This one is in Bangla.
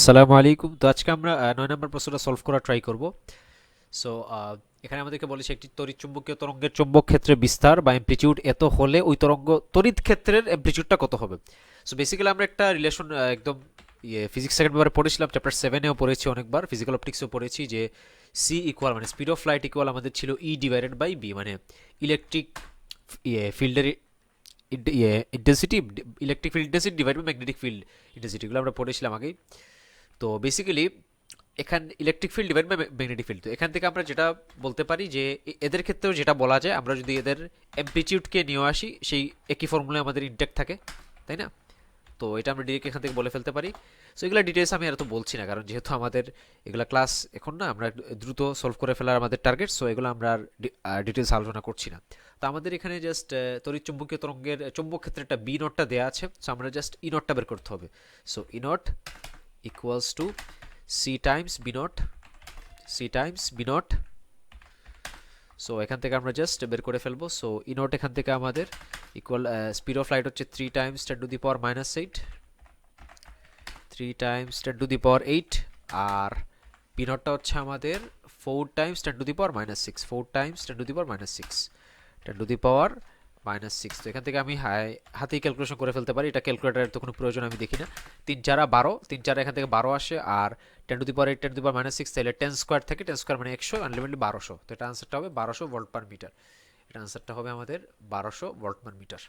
আসসালামু আলাইকুম। তো আজকে আমরা ৯ নম্বর প্রশ্নটা সলভ করা ট্রাই করব। সো এখানে আমাদেরকে বলেছে একটি তড়িৎচুম্বকীয় তরঙ্গের চৌম্বক ক্ষেত্রের বিস্তার বা অ্যামপ্লিটিউড এত হলে ওই তরঙ্গ তড়িৎ ক্ষেত্রের অ্যামপ্লিটিউডটা কত হবে। সো বেসিক্যালি আমরা একটা রিলেশন একদম ফিজিক্স সেকেন্ড পেপারে পড়েছিলাম, চ্যাপ্টার 7-এও পড়েছি অনেকবার, ফিজিক্যাল অপটিক্সেও পড়েছি যে সি ইকুয়াল মানে স্পিড অফ লাইট ইকুয়াল আমাদের ছিল ই ডিভাইডেড বাই বি, মানে ইলেকট্রিক ফিল্ডের intensity, electric field intensity divide by magnetic field intensity, এগুলো আমরা পড়েছিলাম আগেই। তো বেসিক্যালি এখান electric field divide by magnetic field, তো এখান থেকে আমরা যেটা বলতে পারি যে এদের ক্ষেত্রেও যেটা বলা যায়, আমরা যদি এদের অ্যামপ্লিটিউডকে নিয়ে আসি সেই একই ফর্মুলা আমাদের ইনটেক্ট থাকে, তাই না? তো এটা আমরা ডিরেক্ট এখান থেকে বলে ফেলতে পারি। সো এগুলো ডিটেলস আমি আর তো বলছি না, কারণ যেহেতু আমাদের এগুলা ক্লাস এখন না, আমরা দ্রুত সলভ করে ফেলার আমাদের টার্গেট। সো এগুলো আমরা আর ডিটেলস আলোচনা করছি না। তো আমাদের এখানে জাস্ট তড়িৎ চুম্বকীয় তরঙ্গের চৌম্বক ক্ষেত্রে একটা বি নটটা দেওয়া আছে। সো আমরা জাস্ট ই নটটা বের করতে হবে। So E not equals to c times b naught, c times b naught। So এখান থেকে আমরা জাস্ট বের করে ফেলবো। সো ই নট এখান থেকে আমাদের ইকুয়াল স্পিড অফ লাইট হচ্ছে 3 টাইমস 10⁻⁻8, 3 টাইমস 10⁻8, আর পি নটটা হচ্ছে আমাদের 4 টাইমস 10⁻6, 4 টাইমস 10⁻6, 10⁻6। তো এখান থেকে আমি হাতেই ক্যালকুলেশন করে ফেলতে পারি, এটা ক্যালকুলেটারের তো কোনো প্রয়োজন আমি দেখি না। 3 4 12, 3 4 এখান থেকে 12 আসে, আর 10⁻8 10⁻6, তাহলে 10 স্কোয়ার থেকে 10 স্কোয়ার মানে 100, আনলিমিটেড 1200। তো এটা আনসারটা হবে 1200 ভোল্ট পার মিটার। এটা আনসারটা হবে আমাদের 1200 ভোল্ট পার মিটার।